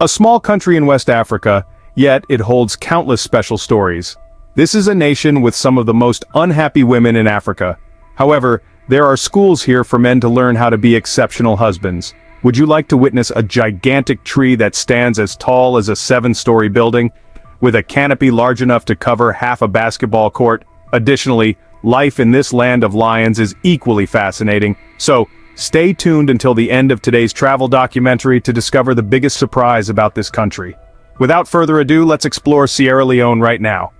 A small country in West Africa, yet it holds countless special stories. This is a nation with some of the most unhappy women in Africa. However, there are schools here for men to learn how to be exceptional husbands. Would you like to witness a gigantic tree that stands as tall as a 7-story building, with a canopy large enough to cover half a basketball court? Additionally, life in this land of lions is equally fascinating, so stay tuned until the end of today's travel documentary to discover the biggest surprise about this country. Without further ado, let's explore Sierra Leone right now.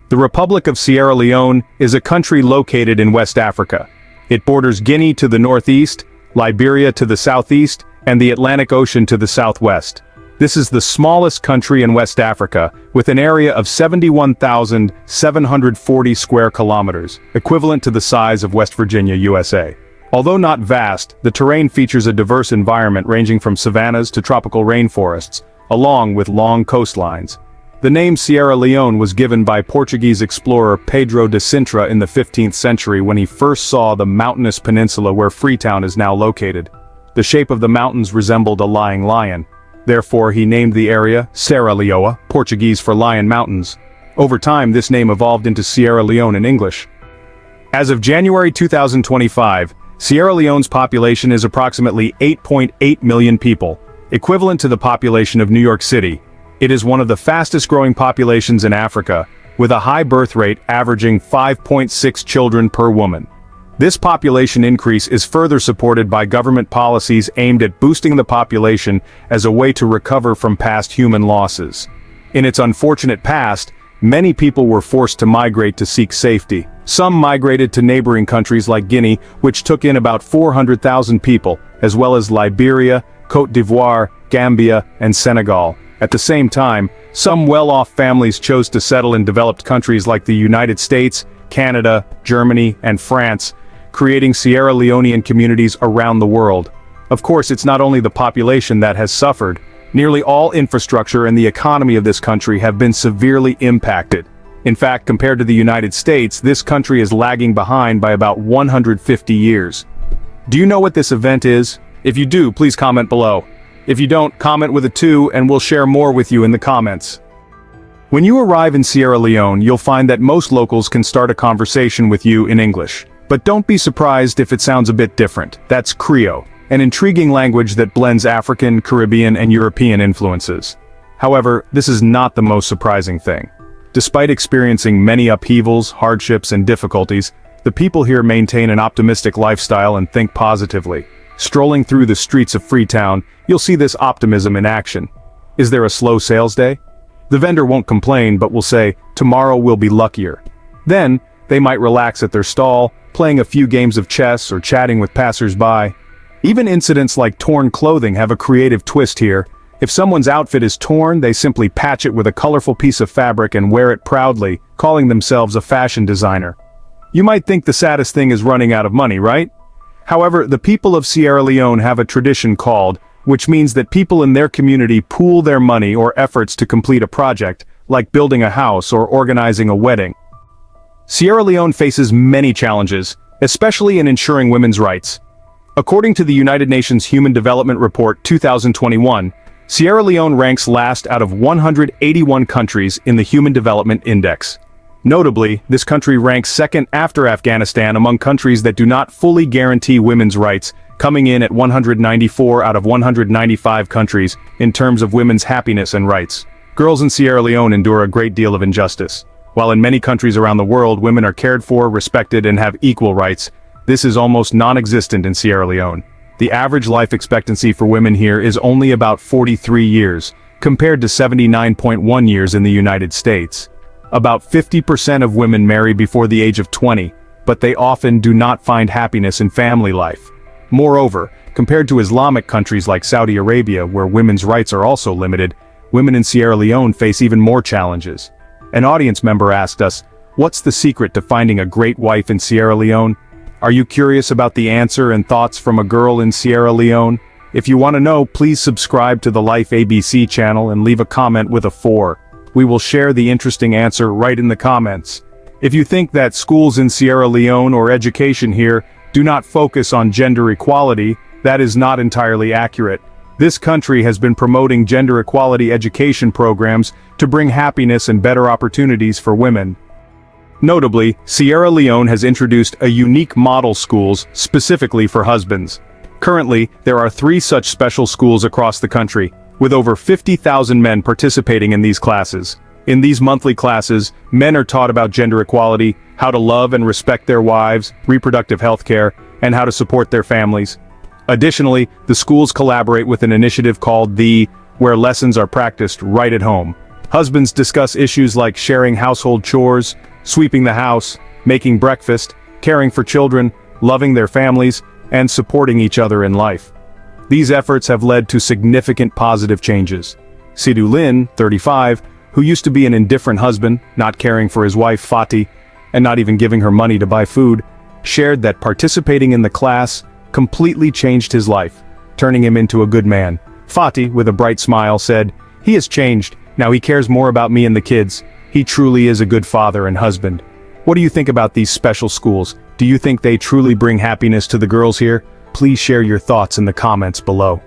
The Republic of Sierra Leone is a country located in West Africa. It borders Guinea to the northeast, Liberia to the southeast, and the Atlantic Ocean to the southwest. This is the smallest country in West Africa, with an area of 71,740 square kilometers, equivalent to the size of West Virginia, USA. Although not vast, the terrain features a diverse environment ranging from savannas to tropical rainforests, along with long coastlines. The name Sierra Leone was given by Portuguese explorer Pedro de Sintra in the 15th century when he first saw the mountainous peninsula where Freetown is now located. The shape of the mountains resembled a lying lion. Therefore, he named the area Serra Leoa, Portuguese for Lion Mountains. Over time, this name evolved into Sierra Leone in English. As of January 2025, Sierra Leone's population is approximately 8.8 million people, equivalent to the population of New York City. It is one of the fastest-growing populations in Africa, with a high birth rate averaging 5.6 children per woman. This population increase is further supported by government policies aimed at boosting the population as a way to recover from past human losses. In its unfortunate past, many people were forced to migrate to seek safety. Some migrated to neighboring countries like Guinea, which took in about 400,000 people, as well as Liberia, Côte d'Ivoire, Gambia, and Senegal. At the same time, some well-off families chose to settle in developed countries like the United States, Canada, Germany, and France, creating Sierra Leonean communities around the world. Of course, it's not only the population that has suffered. Nearly all infrastructure and the economy of this country have been severely impacted. In fact, compared to the United States, this country is lagging behind by about 150 years. Do you know what this event is? If you do, please comment below. If you don't, comment with a 2 and we'll share more with you in the comments. When you arrive in Sierra Leone, you'll find that most locals can start a conversation with you in English. But don't be surprised if it sounds a bit different. That's Creole, an intriguing language that blends African, Caribbean, and European influences. However, this is not the most surprising thing. Despite experiencing many upheavals, hardships, and difficulties, the people here maintain an optimistic lifestyle and think positively. Strolling through the streets of Freetown, you'll see this optimism in action. Is there a slow sales day? The vendor won't complain but will say, "Tomorrow will be luckier." Then, they might relax at their stall, playing a few games of chess or chatting with passers-by. Even incidents like torn clothing have a creative twist here. If someone's outfit is torn, they simply patch it with a colorful piece of fabric and wear it proudly, calling themselves a fashion designer. You might think the saddest thing is running out of money, right? However, the people of Sierra Leone have a tradition called, which means that people in their community pool their money or efforts to complete a project, like building a house or organizing a wedding. Sierra Leone faces many challenges, especially in ensuring women's rights. According to the United Nations Human Development Report 2021, Sierra Leone ranks last out of 181 countries in the Human Development Index. Notably, this country ranks second after Afghanistan among countries that do not fully guarantee women's rights, coming in at 194 out of 195 countries in terms of women's happiness and rights. Girls in Sierra Leone endure a great deal of injustice. While in many countries around the world women are cared for, respected, and have equal rights, this is almost non-existent in Sierra Leone. The average life expectancy for women here is only about 43 years, compared to 79.1 years in the United States. About 50% of women marry before the age of 20, but they often do not find happiness in family life. Moreover, compared to Islamic countries like Saudi Arabia, where women's rights are also limited, women in Sierra Leone face even more challenges. An audience member asked us, "What's the secret to finding a great wife in Sierra Leone?" Are you curious about the answer and thoughts from a girl in Sierra Leone? If you want to know, please subscribe to the Life ABC channel and leave a comment with a 4. We will share the interesting answer right in the comments. If you think that schools in Sierra Leone or education here do not focus on gender equality, that is not entirely accurate. This country has been promoting gender equality education programs to bring happiness and better opportunities for women. Notably, Sierra Leone has introduced a unique model schools specifically for husbands. Currently, there are 3 such special schools across the country, with over 50,000 men participating in these classes. In these monthly classes, men are taught about gender equality, how to love and respect their wives, reproductive health care, and how to support their families. Additionally, the schools collaborate with an initiative called where lessons are practiced right at home. Husbands discuss issues like sharing household chores, sweeping the house, making breakfast, caring for children, loving their families, and supporting each other in life. These efforts have led to significant positive changes. Sidhu Lin, 35, who used to be an indifferent husband, not caring for his wife Fatih, and not even giving her money to buy food, shared that participating in the class completely changed his life, turning him into a good man. Fatih, with a bright smile, said, "He has changed. Now he cares more about me and the kids. He truly is a good father and husband." What do you think about these special schools? Do you think they truly bring happiness to the girls here? Please share your thoughts in the comments below.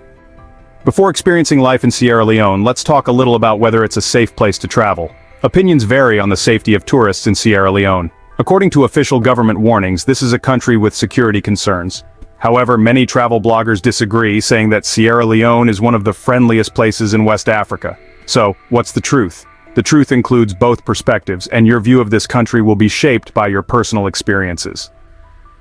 Before experiencing life in Sierra Leone, let's talk a little about whether it's a safe place to travel. Opinions vary on the safety of tourists in Sierra Leone. According to official government warnings, this is a country with security concerns. However, many travel bloggers disagree, saying that Sierra Leone is one of the friendliest places in West Africa. So, what's the truth? The truth includes both perspectives, and your view of this country will be shaped by your personal experiences.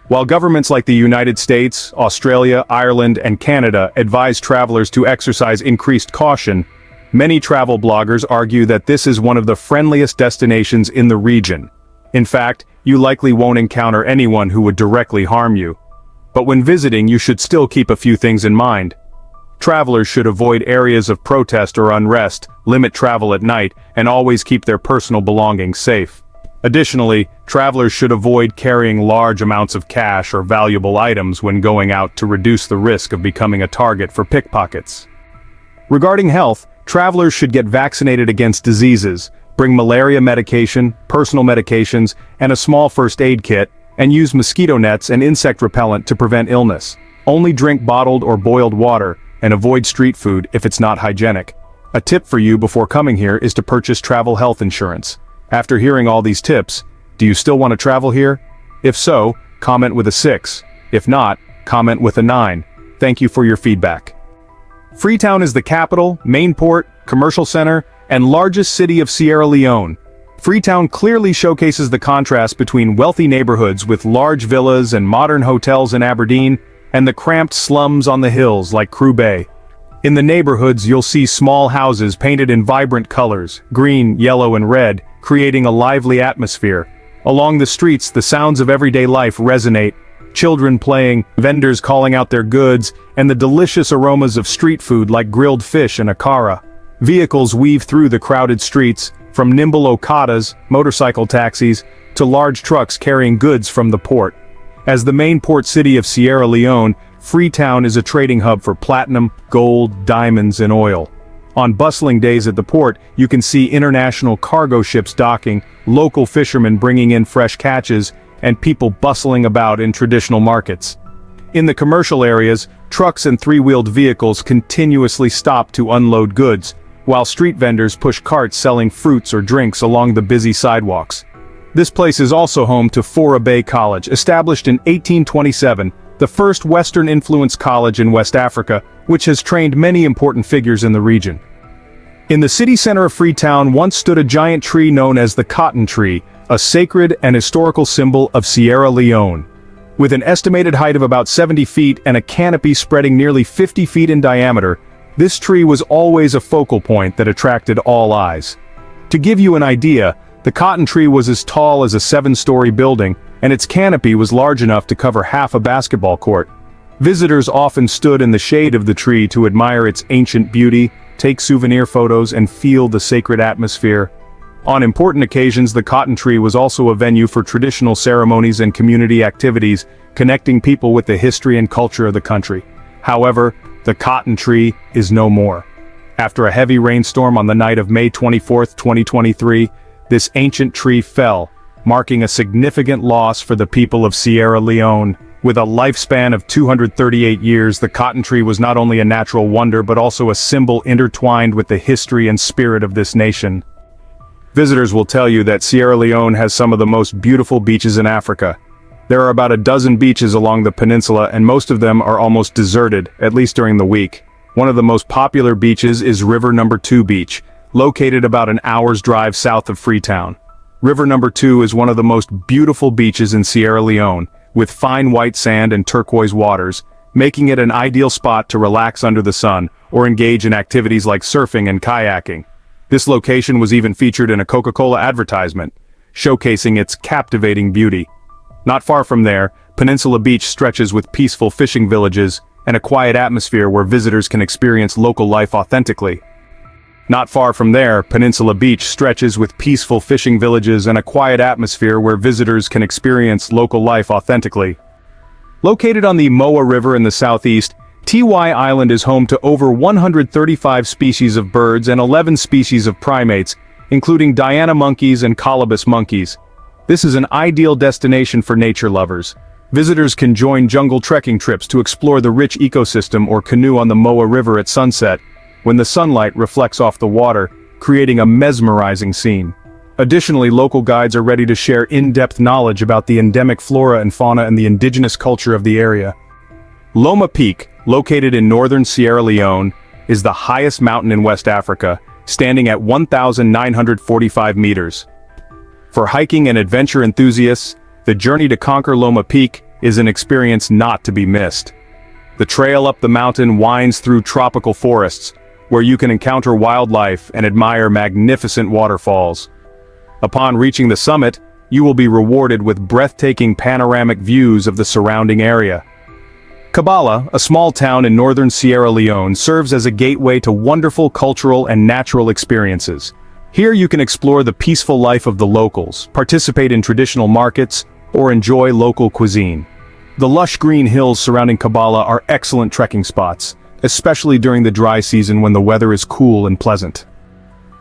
While governments like the United States, Australia, Ireland, and Canada advise travelers to exercise increased caution, many travel bloggers argue that this is one of the friendliest destinations in the region. In fact, you likely won't encounter anyone who would directly harm you. But when visiting, you should still keep a few things in mind. Travelers should avoid areas of protest or unrest, limit travel at night, and always keep their personal belongings safe. Additionally, travelers should avoid carrying large amounts of cash or valuable items when going out to reduce the risk of becoming a target for pickpockets. Regarding health, travelers should get vaccinated against diseases, bring malaria medication, personal medications, and a small first aid kit, and use mosquito nets and insect repellent to prevent illness. Only drink bottled or boiled water, and avoid street food if it's not hygienic. A tip for you before coming here is to purchase travel health insurance. After hearing all these tips, do you still want to travel here? If so, comment with a 6. If not, comment with a 9. Thank you for your feedback. Freetown is the capital, main port, commercial center, and largest city of Sierra Leone. Freetown clearly showcases the contrast between wealthy neighborhoods with large villas and modern hotels in Aberdeen, and the cramped slums on the hills like Crew Bay. In the neighborhoods, you'll see small houses painted in vibrant colors, green, yellow, and red, creating a lively atmosphere. Along the streets, the sounds of everyday life resonate, children playing, vendors calling out their goods, and the delicious aromas of street food like grilled fish and akara. Vehicles weave through the crowded streets, from nimble okadas, motorcycle taxis, to large trucks carrying goods from the port. As the main port city of Sierra Leone, Freetown is a trading hub for platinum, gold, diamonds, and oil. On bustling days at the port, you can see international cargo ships docking, local fishermen bringing in fresh catches, and people bustling about in traditional markets. In the commercial areas, trucks and three-wheeled vehicles continuously stop to unload goods, while street vendors push carts selling fruits or drinks along the busy sidewalks. This place is also home to Fora Bay College, established in 1827, the first Western-influenced college in West Africa, which has trained many important figures in the region. In the city center of Freetown once stood a giant tree known as the cotton tree, a sacred and historical symbol of Sierra Leone. With an estimated height of about 70 feet and a canopy spreading nearly 50 feet in diameter, this tree was always a focal point that attracted all eyes. To give you an idea, the cotton tree was as tall as a 7-story building, and its canopy was large enough to cover half a basketball court. Visitors often stood in the shade of the tree to admire its ancient beauty, take souvenir photos, and feel the sacred atmosphere. On important occasions, the cotton tree was also a venue for traditional ceremonies and community activities, connecting people with the history and culture of the country. However, the cotton tree is no more. After a heavy rainstorm on the night of May 24, 2023, this ancient tree fell, marking a significant loss for the people of Sierra Leone. With a lifespan of 238 years, the cotton tree was not only a natural wonder but also a symbol intertwined with the history and spirit of this nation. Visitors will tell you that Sierra Leone has some of the most beautiful beaches in Africa. There are about a dozen beaches along the peninsula, and most of them are almost deserted, at least during the week. One of the most popular beaches is River No. 2 Beach, located about an hour's drive south of Freetown. River No. 2 is one of the most beautiful beaches in Sierra Leone, with fine white sand and turquoise waters, making it an ideal spot to relax under the sun or engage in activities like surfing and kayaking. This location was even featured in a Coca-Cola advertisement, showcasing its captivating beauty. Not far from there, Peninsula Beach stretches with peaceful fishing villages and a quiet atmosphere where visitors can experience local life authentically. Not far from there, Peninsula Beach stretches with peaceful fishing villages and a quiet atmosphere where visitors can experience local life authentically. Located on the Moa River in the southeast, TY Island is home to over 135 species of birds and 11 species of primates, including Diana monkeys and colobus monkeys. This is an ideal destination for nature lovers. Visitors can join jungle trekking trips to explore the rich ecosystem or canoe on the Moa River at sunset, when the sunlight reflects off the water, creating a mesmerizing scene. Additionally, local guides are ready to share in-depth knowledge about the endemic flora and fauna and the indigenous culture of the area. Loma Peak, located in northern Sierra Leone, is the highest mountain in West Africa, standing at 1,945 meters. For hiking and adventure enthusiasts, the journey to conquer Loma Peak is an experience not to be missed. The trail up the mountain winds through tropical forests, where you can encounter wildlife and admire magnificent waterfalls. Upon reaching the summit, you will be rewarded with breathtaking panoramic views of the surrounding area. Kabala, a small town in northern Sierra Leone, serves as a gateway to wonderful cultural and natural experiences. Here you can explore the peaceful life of the locals, participate in traditional markets, or enjoy local cuisine. The lush green hills surrounding Kabala are excellent trekking spots, especially during the dry season when the weather is cool and pleasant.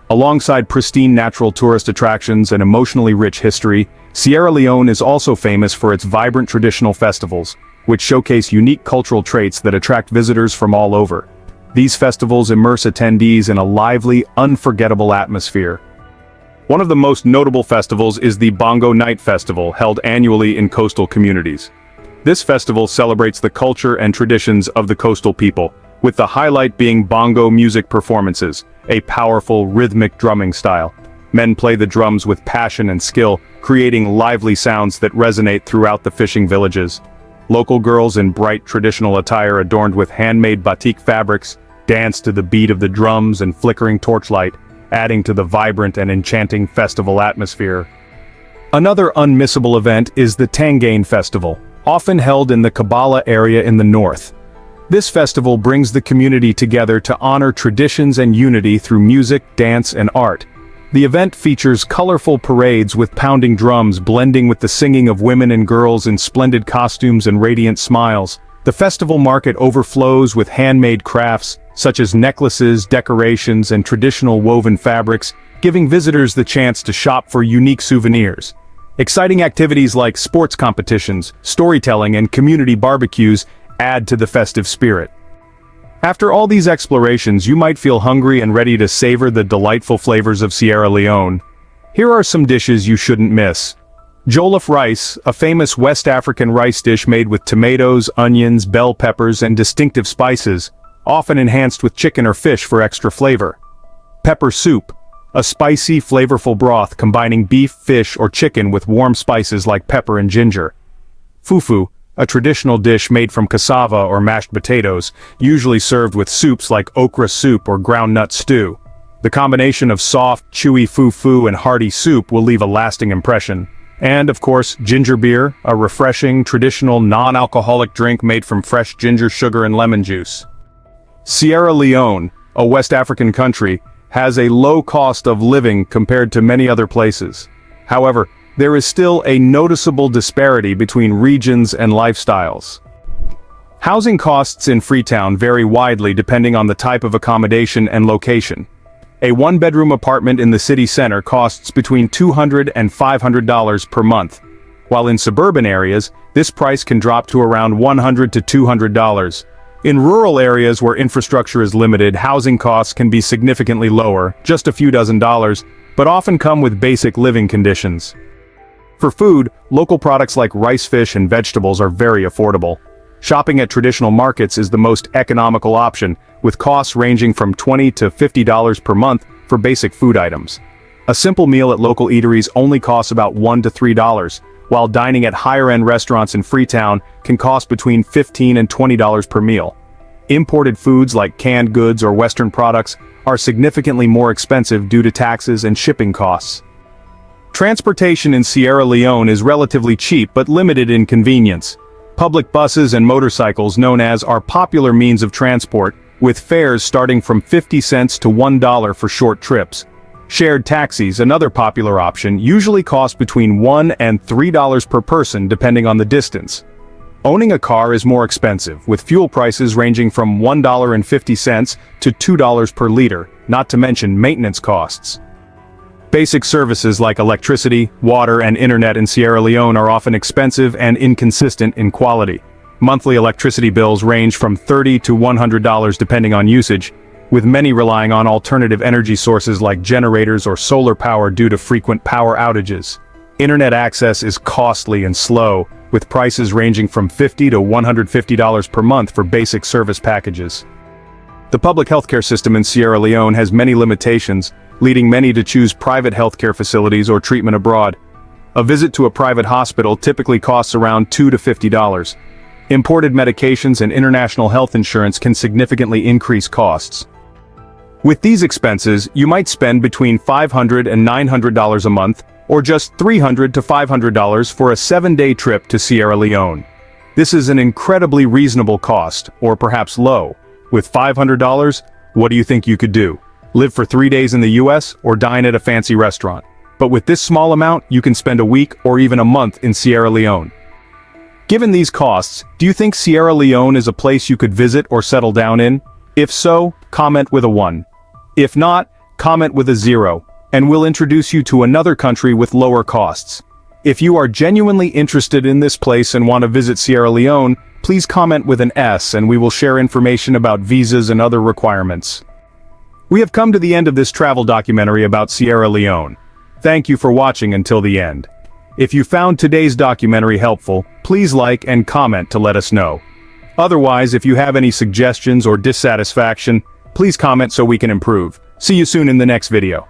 Alongside pristine natural tourist attractions and emotionally rich history, Sierra Leone is also famous for its vibrant traditional festivals, which showcase unique cultural traits that attract visitors from all over. These festivals immerse attendees in a lively, unforgettable atmosphere. One of the most notable festivals is the Bongo Night Festival, held annually in coastal communities. This festival celebrates the culture and traditions of the coastal people, with the highlight being bongo music performances, a powerful rhythmic drumming style. Men play the drums with passion and skill, creating lively sounds that resonate throughout the fishing villages. Local girls in bright traditional attire adorned with handmade batik fabrics dance to the beat of the drums and flickering torchlight, adding to the vibrant and enchanting festival atmosphere. Another unmissable event is the Tangane Festival, often held in the Kabala area in the north. This festival brings the community together to honor traditions and unity through music, dance, and art. The event features colorful parades with pounding drums blending with the singing of women and girls in splendid costumes and radiant smiles. The festival market overflows with handmade crafts, such as necklaces, decorations, and traditional woven fabrics, giving visitors the chance to shop for unique souvenirs. Exciting activities like sports competitions, storytelling, and community barbecues add to the festive spirit. After all these explorations, you might feel hungry and ready to savor the delightful flavors of Sierra Leone. Here are some dishes you shouldn't miss. Jollof rice, a famous West African rice dish made with tomatoes, onions, bell peppers, and distinctive spices, often enhanced with chicken or fish for extra flavor. Pepper soup, a spicy, flavorful broth combining beef, fish, or chicken with warm spices like pepper and ginger. Fufu, a traditional dish made from cassava or mashed potatoes, usually served with soups like okra soup or groundnut stew. The combination of soft, chewy fufu and hearty soup will leave a lasting impression. And, of course, ginger beer, a refreshing, traditional, non-alcoholic drink made from fresh ginger, sugar, and lemon juice. Sierra Leone, a West African country, has a low cost of living compared to many other places. However, there is still a noticeable disparity between regions and lifestyles. Housing costs in Freetown vary widely depending on the type of accommodation and location. A one-bedroom apartment in the city center costs between $200 and $500 per month. while in suburban areas, this price can drop to around $100 to $200. In rural areas where infrastructure is limited, housing costs can be significantly lower, just a few dozen dollars, but often come with basic living conditions. For food, local products like rice, fish, and vegetables are very affordable. Shopping at traditional markets is the most economical option, with costs ranging from $20 to $50 per month for basic food items. A simple meal at local eateries only costs about $1 to $3, while dining at higher-end restaurants in Freetown can cost between $15 and $20 per meal. Imported foods like canned goods or Western products are significantly more expensive due to taxes and shipping costs. Transportation in Sierra Leone is relatively cheap but limited in convenience. Public buses and motorcycles known as are popular means of transport, with fares starting from 50 cents to $1 for short trips. Shared taxis, another popular option, usually cost between $1 and $3 per person depending on the distance. Owning a car is more expensive, with fuel prices ranging from $1.50 to $2 per liter, not to mention maintenance costs. Basic services like electricity, water, and internet in Sierra Leone are often expensive and inconsistent in quality. Monthly electricity bills range from $30 to $100 depending on usage, with many relying on alternative energy sources like generators or solar power due to frequent power outages. Internet access is costly and slow, with prices ranging from $50 to $150 per month for basic service packages. The public healthcare system in Sierra Leone has many limitations, leading many to choose private healthcare facilities or treatment abroad. A visit to a private hospital typically costs around $2 to $50. Imported medications and international health insurance can significantly increase costs. With these expenses, you might spend between $500 and $900 a month, or just $300 to $500 for a 7-day trip to Sierra Leone. This is an incredibly reasonable cost, or perhaps low. With $500, what do you think you could do? Live for 3 days in the US, or dine at a fancy restaurant? But with this small amount, you can spend a week or even a month in Sierra Leone. Given these costs, do you think Sierra Leone is a place you could visit or settle down in? If so, comment with a 1. If not, comment with a 0, and we'll introduce you to another country with lower costs. If you are genuinely interested in this place and want to visit Sierra Leone, please comment with an S and we will share information about visas and other requirements. We have come to the end of this travel documentary about Sierra Leone. Thank you for watching until the end. If you found today's documentary helpful, please like and comment to let us know. Otherwise, if you have any suggestions or dissatisfaction, please comment so we can improve. See you soon in the next video.